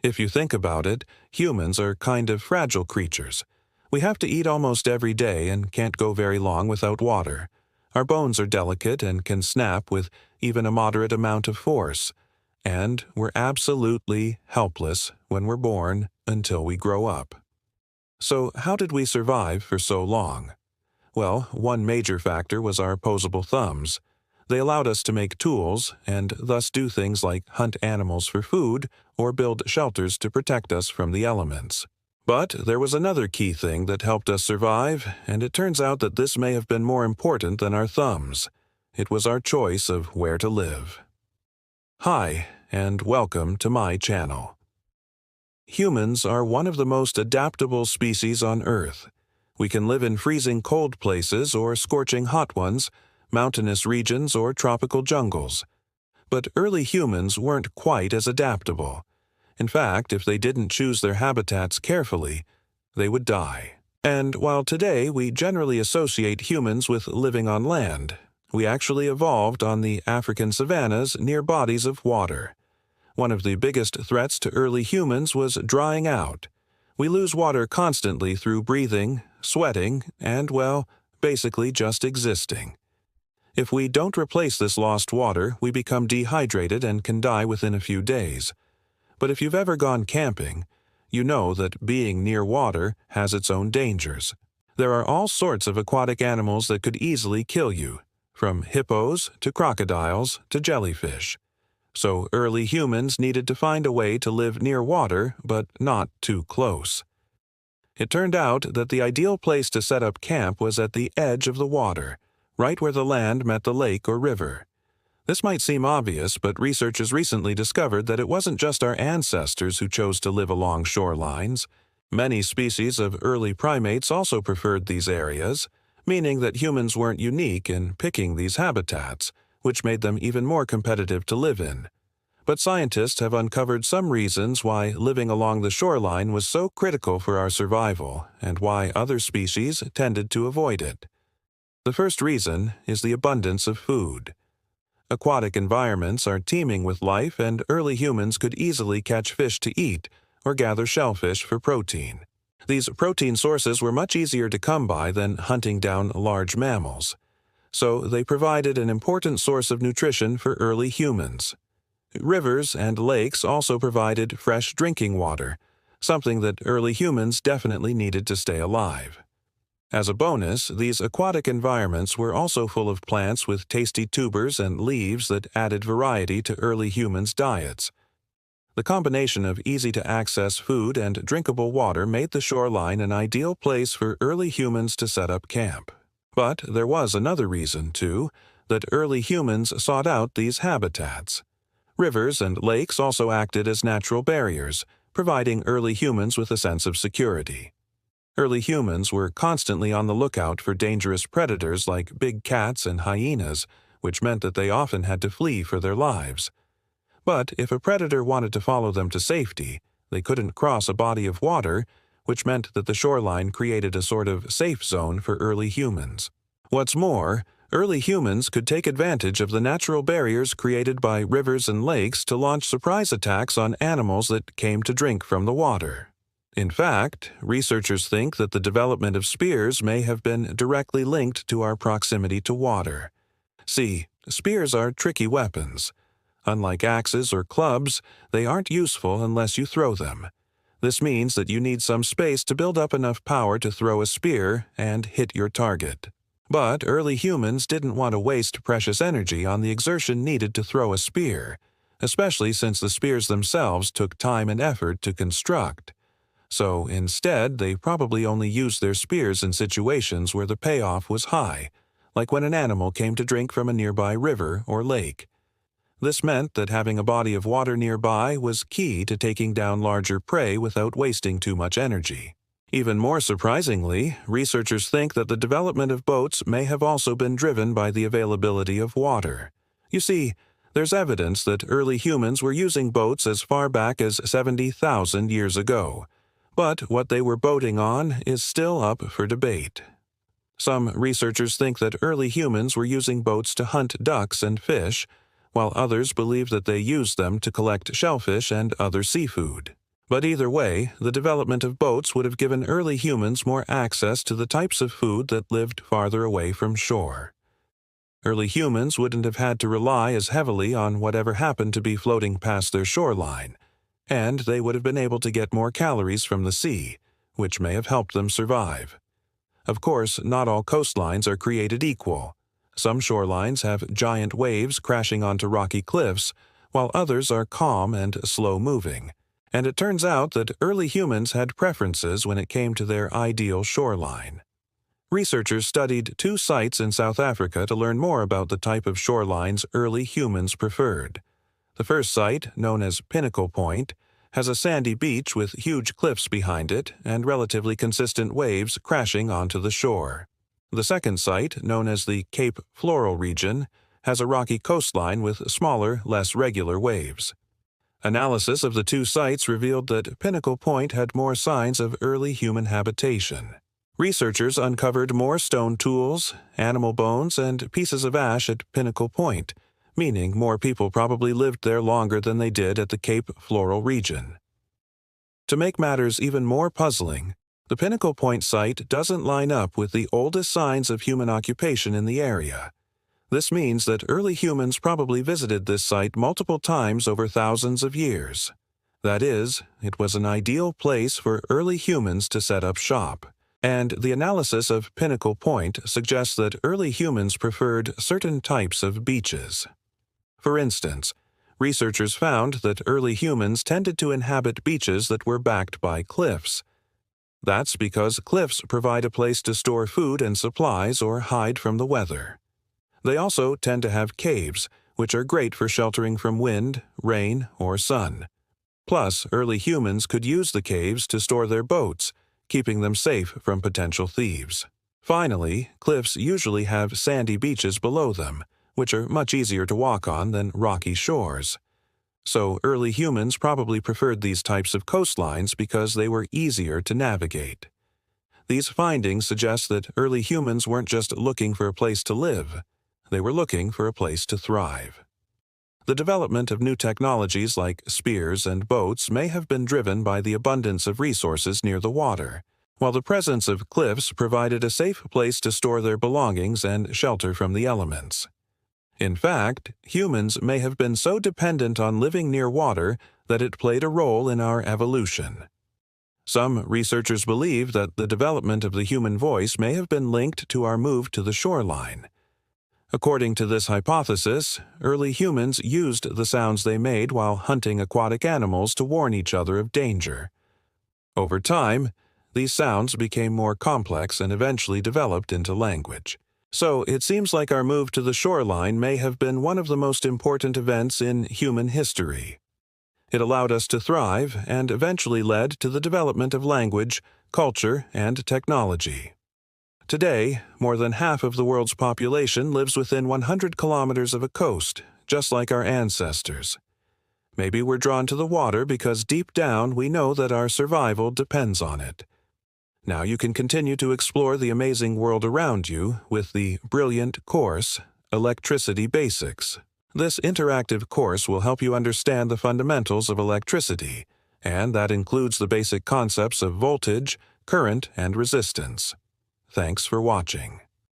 If you think about it, humans are kind of fragile creatures. We have to eat almost every day and can't go very long without water. Our bones are delicate and can snap with even a moderate amount of force. And we're absolutely helpless when we're born until we grow up. So how did we survive for so long? Well, one major factor was our opposable thumbs. They allowed us to make tools and thus do things like hunt animals for food or build shelters to protect us from the elements. But there was another key thing that helped us survive, and it turns out that this may have been more important than our thumbs. It was our choice of where to live. Hi, and welcome to my channel. Humans are one of the most adaptable species on Earth. We can live in freezing cold places or scorching hot ones, mountainous regions or tropical jungles. But early humans weren't quite as adaptable. In fact, if they didn't choose their habitats carefully, they would die. And while today we generally associate humans with living on land, we actually evolved on the African savannas near bodies of water. One of the biggest threats to early humans was drying out. We lose water constantly through breathing, sweating, and, well, basically just existing. If we don't replace this lost water, we become dehydrated and can die within a few days. But if you've ever gone camping, you know that being near water has its own dangers. There are all sorts of aquatic animals that could easily kill you, from hippos to crocodiles to jellyfish. So early humans needed to find a way to live near water, but not too close. It turned out that the ideal place to set up camp was at the edge of the water, right where the land met the lake or river. This might seem obvious, but researchers recently discovered that it wasn't just our ancestors who chose to live along shorelines. Many species of early primates also preferred these areas, meaning that humans weren't unique in picking these habitats, which made them even more competitive to live in. But scientists have uncovered some reasons why living along the shoreline was so critical for our survival and why other species tended to avoid it. The first reason is the abundance of food. Aquatic environments are teeming with life, and early humans could easily catch fish to eat or gather shellfish for protein. These protein sources were much easier to come by than hunting down large mammals. So they provided an important source of nutrition for early humans. Rivers and lakes also provided fresh drinking water, something that early humans definitely needed to stay alive. As a bonus, these aquatic environments were also full of plants with tasty tubers and leaves that added variety to early humans' diets. The combination of easy-to-access food and drinkable water made the shoreline an ideal place for early humans to set up camp. But there was another reason, too, that early humans sought out these habitats. Rivers and lakes also acted as natural barriers, providing early humans with a sense of security. Early humans were constantly on the lookout for dangerous predators like big cats and hyenas, which meant that they often had to flee for their lives. But if a predator wanted to follow them to safety, they couldn't cross a body of water, which meant that the shoreline created a sort of safe zone for early humans. What's more, early humans could take advantage of the natural barriers created by rivers and lakes to launch surprise attacks on animals that came to drink from the water. In fact, researchers think that the development of spears may have been directly linked to our proximity to water. See, spears are tricky weapons. Unlike axes or clubs, they aren't useful unless you throw them. This means that you need some space to build up enough power to throw a spear and hit your target. But early humans didn't want to waste precious energy on the exertion needed to throw a spear, especially since the spears themselves took time and effort to construct. So instead, they probably only used their spears in situations where the payoff was high, like when an animal came to drink from a nearby river or lake. This meant that having a body of water nearby was key to taking down larger prey without wasting too much energy. Even more surprisingly, researchers think that the development of boats may have also been driven by the availability of water. You see, there's evidence that early humans were using boats as far back as 70,000 years ago. But what they were boating on is still up for debate. Some researchers think that early humans were using boats to hunt ducks and fish, while others believe that they used them to collect shellfish and other seafood. But either way, the development of boats would have given early humans more access to the types of food that lived farther away from shore. Early humans wouldn't have had to rely as heavily on whatever happened to be floating past their shoreline, and they would have been able to get more calories from the sea, which may have helped them survive. Of course, not all coastlines are created equal. Some shorelines have giant waves crashing onto rocky cliffs, while others are calm and slow-moving. And it turns out that early humans had preferences when it came to their ideal shoreline. Researchers studied 2 sites in South Africa to learn more about the type of shorelines early humans preferred. The first site, known as Pinnacle Point, has a sandy beach with huge cliffs behind it and relatively consistent waves crashing onto the shore. The second site, known as the Cape Floral region, has a rocky coastline with smaller, less regular waves. Analysis of the 2 sites revealed that Pinnacle Point had more signs of early human habitation. Researchers uncovered more stone tools, animal bones, and pieces of ash at Pinnacle Point, meaning more people probably lived there longer than they did at the Cape Floral region. To make matters even more puzzling, the Pinnacle Point site doesn't line up with the oldest signs of human occupation in the area. This means that early humans probably visited this site multiple times over thousands of years. That is, it was an ideal place for early humans to set up shop. And the analysis of Pinnacle Point suggests that early humans preferred certain types of beaches. For instance, researchers found that early humans tended to inhabit beaches that were backed by cliffs. That's because cliffs provide a place to store food and supplies or hide from the weather. They also tend to have caves, which are great for sheltering from wind, rain, or sun. Plus, early humans could use the caves to store their boats, keeping them safe from potential thieves. Finally, cliffs usually have sandy beaches below them, which are much easier to walk on than rocky shores. So early humans probably preferred these types of coastlines because they were easier to navigate. These findings suggest that early humans weren't just looking for a place to live. They were looking for a place to thrive. The development of new technologies like spears and boats may have been driven by the abundance of resources near the water, while the presence of cliffs provided a safe place to store their belongings and shelter from the elements. In fact, humans may have been so dependent on living near water that it played a role in our evolution. Some researchers believe that the development of the human voice may have been linked to our move to the shoreline. According to this hypothesis, early humans used the sounds they made while hunting aquatic animals to warn each other of danger. Over time, these sounds became more complex and eventually developed into language. So it seems like our move to the shoreline may have been one of the most important events in human history. It allowed us to thrive and eventually led to the development of language, culture, and technology. Today, more than half of the world's population lives within 100 kilometers of a coast, just like our ancestors. Maybe we're drawn to the water because deep down we know that our survival depends on it. Now you can continue to explore the amazing world around you with the brilliant course, Electricity Basics. This interactive course will help you understand the fundamentals of electricity, and that includes the basic concepts of voltage, current, and resistance. Thanks for watching.